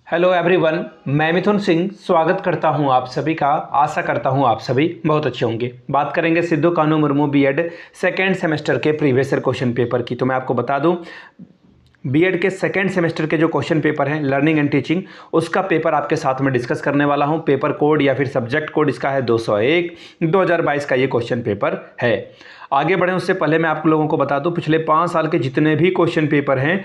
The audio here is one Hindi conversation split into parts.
हेलो एवरीवन, मैं मिथुन सिंह स्वागत करता हूं आप सभी का। आशा करता हूं आप सभी बहुत अच्छे होंगे। बात करेंगे सिद्धू कानू मुर्मू बीएड सेकेंड सेमेस्टर के प्रीवियस ईयर क्वेश्चन पेपर की। तो मैं आपको बता दूं, बीएड के सेकेंड सेमेस्टर के जो क्वेश्चन पेपर हैं लर्निंग एंड टीचिंग, उसका पेपर आपके साथ में डिस्कस करने वाला हूं। पेपर कोड या फिर सब्जेक्ट कोड इसका है 201 2022 का ये क्वेश्चन पेपर है। आगे बढ़ें उससे पहले मैं आप लोगों को बता दूं, पिछले 5 साल के जितने भी क्वेश्चन पेपर हैं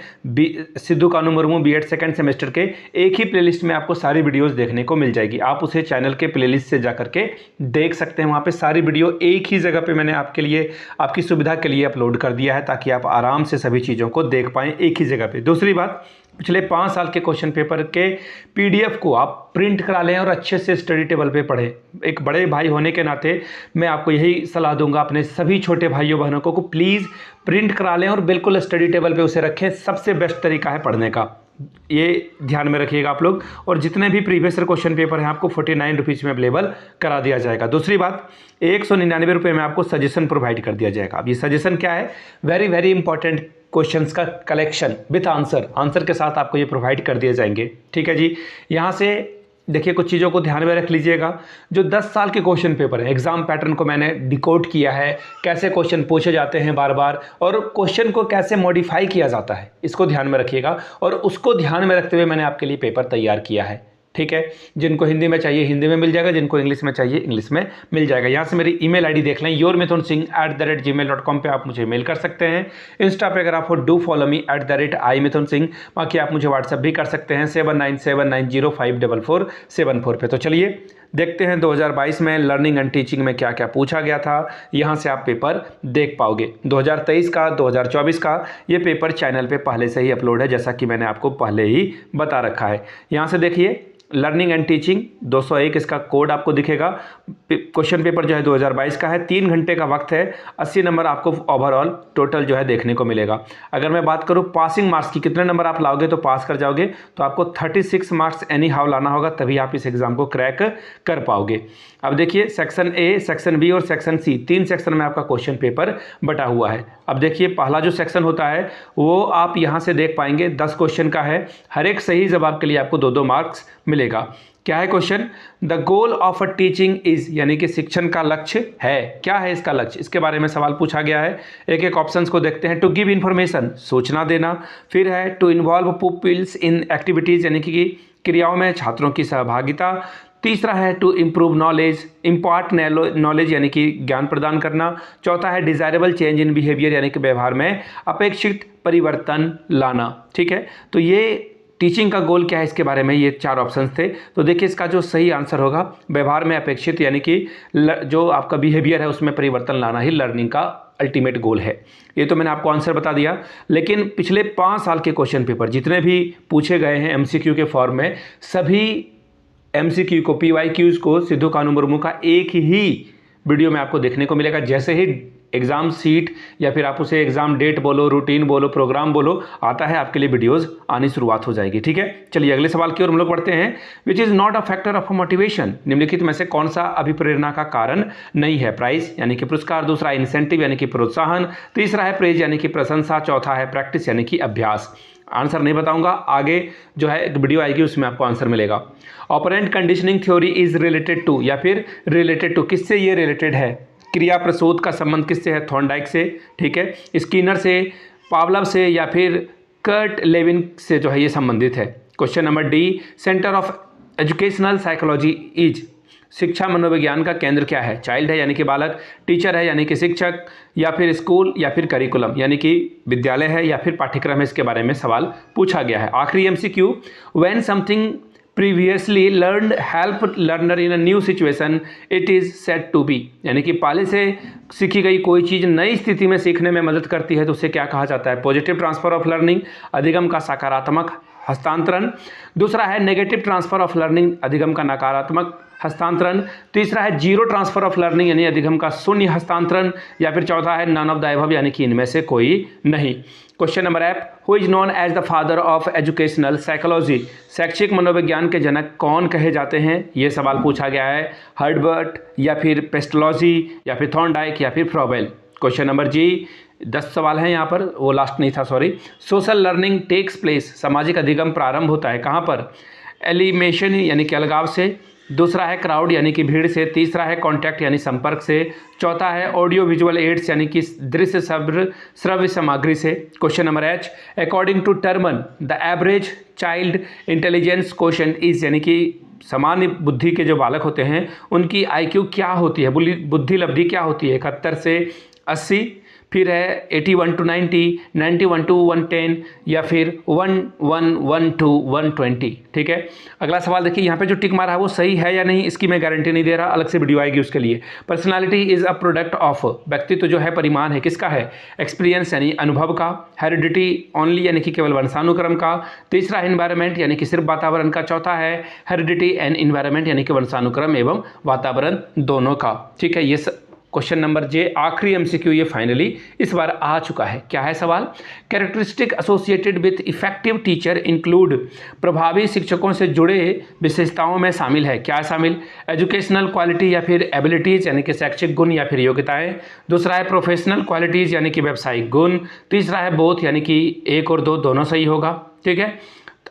सिद्धू कानू मुर्मू बीएड सेकेंड सेमेस्टर के, एक ही प्लेलिस्ट में आपको सारी वीडियोस देखने को मिल जाएगी। आप उसे चैनल के प्लेलिस्ट से जा करके देख सकते हैं। वहाँ पे सारी वीडियो एक ही जगह पे मैंने आपके लिए, आपकी सुविधा के लिए अपलोड कर दिया है, ताकि आप आराम से सभी चीज़ों को देख पाएँ एक ही जगह पे। दूसरी बात, पिछले 5 साल के क्वेश्चन पेपर के पीडीएफ को आप प्रिंट करा लें और अच्छे से स्टडी टेबल पे पढ़ें। एक बड़े भाई होने के नाते मैं आपको यही सलाह दूंगा अपने सभी छोटे भाइयों बहनों को प्लीज़ प्रिंट करा लें और बिल्कुल स्टडी टेबल पे उसे रखें। सबसे बेस्ट तरीका है पढ़ने का, ये ध्यान में रखिएगा आप लोग। और जितने भी प्रीवियस ईयर क्वेश्चन पेपर हैं आपको 49 रुपीज़ में अवेलेबल करा दिया जाएगा। दूसरी बात, 199 रुपये में आपको सजेशन प्रोवाइड कर दिया जाएगा। अब ये सजेशन क्या है? वेरी इंपॉर्टेंट क्वेश्चंस का कलेक्शन विथ आंसर के साथ आपको ये प्रोवाइड कर दिए जाएंगे। ठीक है जी। यहाँ से देखिए, कुछ चीज़ों को ध्यान में रख लीजिएगा। जो 10 साल के क्वेश्चन पेपर है, एग्जाम पैटर्न को मैंने डिकोड किया है, कैसे क्वेश्चन पूछे जाते हैं बार बार, और क्वेश्चन को कैसे मॉडिफाई किया जाता है, इसको ध्यान में रखिएगा। और उसको ध्यान में रखते हुए मैंने आपके लिए पेपर तैयार किया है। ठीक है, जिनको हिंदी में चाहिए हिंदी में मिल जाएगा, जिनको इंग्लिश में चाहिए इंग्लिश में मिल जाएगा। यहाँ से मेरी ईमेल आईडी देख लें, yourmithunsingh@gmail.com पे आप मुझे मेल कर सकते हैं। इंस्टा पे अगर आप हो डू फॉलो मी @imithunsingh। बाकी आप मुझे व्हाट्सअप भी कर सकते हैं 7979054474 पे। तो चलिए देखते हैं 2022 में लर्निंग एंड टीचिंग में क्या क्या पूछा गया था। यहाँ से आप पेपर देख पाओगे। 2023 का 2024 का ये पेपर चैनल पे पहले से ही अपलोड है, जैसा कि मैंने आपको पहले ही बता रखा है। यहाँ से देखिए, लर्निंग एंड टीचिंग 201 इसका कोड आपको दिखेगा। क्वेश्चन पेपर जो है 2022 का है। 3 घंटे का वक्त है। 80 नंबर आपको ओवरऑल टोटल जो है देखने को मिलेगा। अगर मैं बात करूं पासिंग मार्क्स की, कितने नंबर आप लाओगे तो पास कर जाओगे, तो आपको 36 मार्क्स एनी हाउ लाना होगा, तभी आप इस एग्जाम को क्रैक कर पाओगे। अब देखिए, सेक्शन ए, सेक्शन बी और सेक्शन सी, 3 सेक्शन में आपका क्वेश्चन पेपर बटा हुआ है। अब देखिए, पहला जो सेक्शन होता है वो आप यहाँ से देख पाएंगे 10 क्वेश्चन का है। हर एक सही जवाब के लिए आपको 2-2 मार्क्स मिलेगा। क्या है question? The goal of a teaching is, यानी कि शिक्षण का लक्ष्य है। क्या है इसका लक्ष्य? इसके बारे में सवाल पूछा गया है। एक एक ऑप्शंस को देखते हैं। टू गिव इन्फॉर्मेशन, सूचना देना। फिर है to involve peoples in activities, यानी कि क्रियाओं में छात्रों की सहभागिता। तीसरा है to improve knowledge, impart knowledge, यानी कि ज्ञान प्रदान करना। चौथा है डिजायरेबल चेंज इन बिहेवियर, यानी कि व्यवहार में अपेक्षित परिवर्तन लाना। ठीक है, तो ये टीचिंग का गोल क्या है, इसके बारे में ये 4 ऑप्शंस थे। तो देखिए, इसका जो सही आंसर होगा, व्यवहार में अपेक्षित, यानी कि जो आपका बिहेवियर है उसमें परिवर्तन लाना ही लर्निंग का अल्टीमेट गोल है। ये तो मैंने आपको आंसर बता दिया। लेकिन पिछले 5 साल के क्वेश्चन पेपर जितने भी पूछे गए हैं एमसीक्यू के फॉर्म में, सभी एमसीक्यू को, पीवाईक्यूज को सिद्धू कानू मुर्मू का एक ही वीडियो में आपको देखने को मिलेगा। जैसे ही एग्जाम सीट या फिर आप उसे एग्जाम डेट बोलो, रूटीन बोलो, प्रोग्राम बोलो, आता है, आपके लिए वीडियोस आनी शुरुआत हो जाएगी। ठीक है, चलिए अगले सवाल की ओर हम लोग बढ़ते हैं। Which is not a factor of motivation, निम्नलिखित में से कौन सा अभिप्रेरणा का कारण नहीं है? प्राइज, यानी कि पुरस्कार। दूसरा इंसेंटिव, यानी कि प्रोत्साहन। तीसरा है प्रेज, यानी कि प्रशंसा। चौथा है प्रैक्टिस, यानी कि अभ्यास। आंसर नहीं बताऊंगा, आगे जो है एक वीडियो आएगी उसमें आपको आंसर मिलेगा। Operant conditioning theory is related to, या फिर रिलेटेड टू, किससे ये रिलेटेड है? क्रिया प्रसूत का संबंध किससे है? थॉर्नडाइक से। ठीक है, स्किनर से, पावलव से, या फिर कर्ट लेविन से जो है ये संबंधित है। Question number D, centre of educational psychology is, शिक्षा मनोविज्ञान का केंद्र क्या है? चाइल्ड है, यानी कि बालक। टीचर है, यानी कि शिक्षक। या फिर स्कूल, या फिर करिकुलम, यानी कि विद्यालय है या फिर पाठ्यक्रम है, इसके बारे में सवाल पूछा गया है। आखिरी MCQ, when something previously learned help learner in a new situation it is said to be, यानी कि पहले से सीखी गई कोई चीज़ नई स्थिति में सीखने में मदद करती है तो उसे क्या कहा जाता है? पॉजिटिव ट्रांसफर ऑफ लर्निंग, अधिगम का सकारात्मक हस्तांतरण। दूसरा है नेगेटिव ट्रांसफर ऑफ लर्निंग, अधिगम का नकारात्मक हस्तांतरण। तीसरा है जीरो ट्रांसफर ऑफ लर्निंग, यानी अधिगम का शून्य हस्तांतरण। या फिर चौथा है नन ऑफ द अबव, यानी कि इनमें से कोई नहीं। Question number F, who is known as the father of educational psychology, शैक्षिक मनोविज्ञान के जनक कौन कहे जाते हैं? ये सवाल पूछा गया है। हर्बर्ट, या फिर पेस्टलॉजी, या फिर थॉर्नडाइक, या फिर फ्रॉबेल। क्वेश्चन नंबर जी, 10 सवाल हैं यहाँ पर, वो लास्ट नहीं था, sorry. Social learning takes place, सामाजिक अधिगम प्रारंभ होता है कहाँ पर? एलिमेशन यानी कि अलगाव से, दूसरा है क्राउड यानी कि भीड़ से, तीसरा है कॉन्टैक्ट यानी संपर्क से, चौथा है ऑडियो विजुअल एड्स यानी कि दृश्य श्रव्य सामग्री से। Question number H, according to Terman the average child intelligence quotient is यानी कि सामान्य बुद्धि के जो बालक होते हैं उनकी IQ क्या होती है, बुद्धि लब्धि क्या होती है, 71 से 80, फिर है 81 to 90, 91 to 110 या फिर 111 to 120। ठीक है, अगला सवाल देखिए, यहाँ पे जो टिक मारा है वो सही है या नहीं इसकी मैं गारंटी नहीं दे रहा, अलग से वीडियो आएगी उसके लिए। Personality is a product of, व्यक्तित्व जो है परिमाण है किसका है, एक्सपीरियंस यानी अनुभव का, हेरिडिटी ओनली यानी कि केवल वंशानुक्रम का, तीसरा एनवायरनमेंट यानी कि सिर्फ वातावरण का, चौथा है हेरिडिटी एंड एनवायरनमेंट यानी कि वंशानुक्रम एवं वातावरण दोनों का। ठीक है, ये क्वेश्चन नंबर जे आखिरी MCQ ये फाइनली इस बार आ चुका है। क्या है सवाल, characteristic associated with effective teacher include, प्रभावी शिक्षकों से जुड़े विशेषताओं में शामिल है, क्या शामिल, एजुकेशनल क्वालिटी या फिर एबिलिटीज़ यानी कि शैक्षिक गुण या फिर योग्यताएं, दूसरा है प्रोफेशनल क्वालिटीज़ यानी कि व्यावसायिक गुण, तीसरा है बोथ यानी कि 1 और 2 दोनों सही होगा। ठीक है,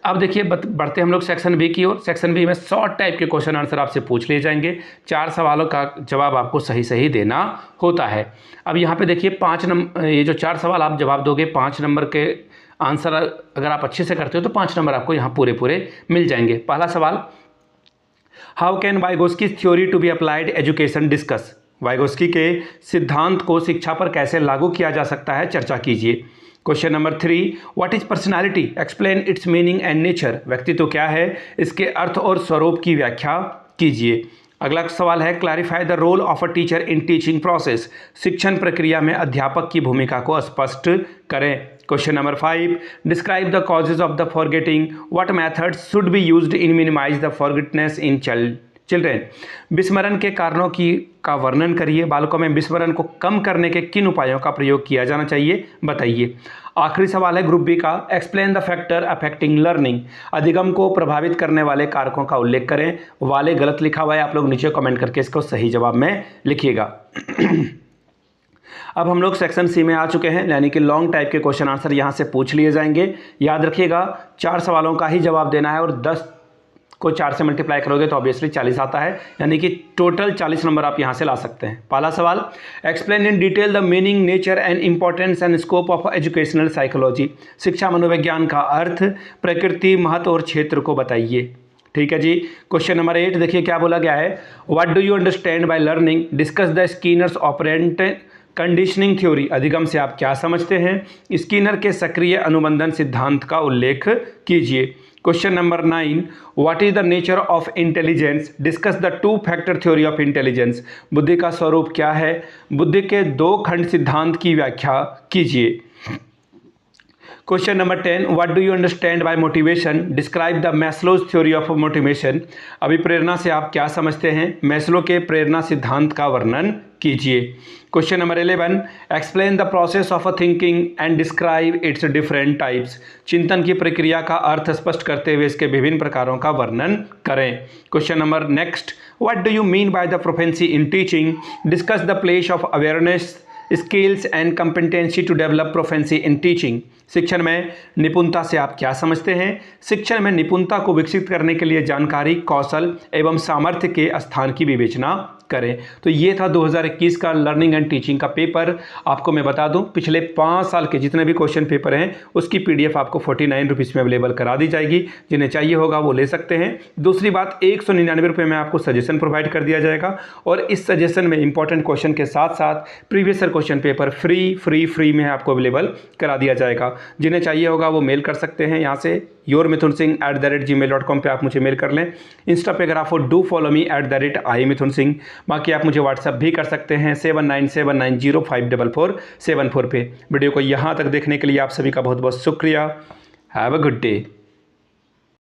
अब देखिए बढ़ते हम लोग सेक्शन बी की ओर। सेक्शन बी में शॉर्ट टाइप के क्वेश्चन आंसर आपसे पूछ लिए जाएंगे, 4 सवालों का जवाब आपको सही सही देना होता है। अब यहाँ पे देखिए 5 नंबर, ये जो 4 सवाल आप जवाब दोगे 5 नंबर के आंसर अगर आप अच्छे से करते हो तो 5 नंबर आपको यहाँ पूरे पूरे मिल जाएंगे। पहला सवाल, how can Vygotsky theory to be applied education discuss, Vygotsky के सिद्धांत को शिक्षा पर कैसे लागू किया जा सकता है, चर्चा कीजिए। Question number 3, what is personality, explain it's meaning and nature, व्यक्तित्व क्या है, इसके अर्थ और स्वरूप की व्याख्या कीजिए। अगला सवाल है, clarify the role of a teacher in teaching process, शिक्षण प्रक्रिया में अध्यापक की भूमिका को स्पष्ट करें। Question number 5, describe the causes of the forgetting, what methods should be used in minimize the forgetness in children, विस्मरण के कारणों का वर्णन करिए, बालकों में विस्मरण को कम करने के किन उपायों का प्रयोग किया जाना चाहिए, बताइए। आखिरी सवाल है ग्रुप बी का, explain the factor affecting learning, अधिगम को प्रभावित करने वाले कारकों का उल्लेख करें। वाले गलत लिखा हुआ है, आप लोग नीचे कमेंट करके इसको सही जवाब में लिखिएगा। अब हम लोग सेक्शन सी में आ चुके हैं, यानी कि लॉन्ग टाइप के क्वेश्चन आंसर यहाँ से पूछ लिए जाएंगे। याद रखिएगा 4 सवालों का ही जवाब देना है और 10 को 4 से मल्टीप्लाई करोगे तो ऑब्वियसली 40 आता है, यानी कि टोटल 40 नंबर आप यहाँ से ला सकते हैं। पहला सवाल, explain in detail the meaning, nature and importance and scope of educational psychology, शिक्षा मनोविज्ञान का अर्थ, प्रकृति, महत्व और क्षेत्र को बताइए। ठीक है जी। क्वेश्चन नंबर 8 देखिए क्या बोला गया है, what do you understand by learning, discuss the Skinner's operant conditioning theory, अधिगम से आप क्या समझते हैं, स्कीनर के सक्रिय अनुबंधन सिद्धांत का उल्लेख कीजिए। Question number 9, what is the nature of intelligence, discuss the 2 factor theory of intelligence, बुद्धि का स्वरूप क्या है, बुद्धि के 2 खंड सिद्धांत की व्याख्या कीजिए। Question number 10, what do you understand by motivation, describe the Maslow's theory of motivation, अभिप्रेरणा से आप क्या समझते हैं, मैस्लो के प्रेरणा सिद्धांत का वर्णन कीजिए। Question number 11, explain the process of a thinking and describe it's different types, चिंतन की प्रक्रिया का अर्थ स्पष्ट करते हुए इसके विभिन्न प्रकारों का वर्णन करें। Question number next, what do you mean by the proficiency in teaching, discuss the place of awareness, skills and competency to develop proficiency in teaching, शिक्षण में निपुणता से आप क्या समझते हैं, शिक्षण में निपुणता को विकसित करने के लिए जानकारी, कौशल एवं सामर्थ्य के स्थान की विवेचना करें। तो ये था 2021 का लर्निंग एंड टीचिंग का पेपर। आपको मैं बता दूं पिछले 5 साल के जितने भी क्वेश्चन पेपर हैं उसकी PDF आपको 49 रुपीज़ में अवेलेबल करा दी जाएगी, जिन्हें चाहिए होगा वो ले सकते हैं। दूसरी बात 199 रुपये में आपको सजेशन प्रोवाइड कर दिया जाएगा और इस सजेशन में इंपॉर्टेंट क्वेश्चन के साथ साथ previous year question paper free में आपको अवेलेबल करा दिया जाएगा। जिन्हें चाहिए होगा वो मेल कर सकते हैं यहाँ से yourmithunsingh@gmail.com पे आप मुझे मेल कर लें। इंस्टा पे अगर आप डू फॉलो मी @imithunsingh, बाकी आप मुझे व्हाट्सअप भी कर सकते हैं 7979054474 पे। वीडियो को यहाँ तक देखने के लिए आप सभी का बहुत बहुत शुक्रिया। Have a good day.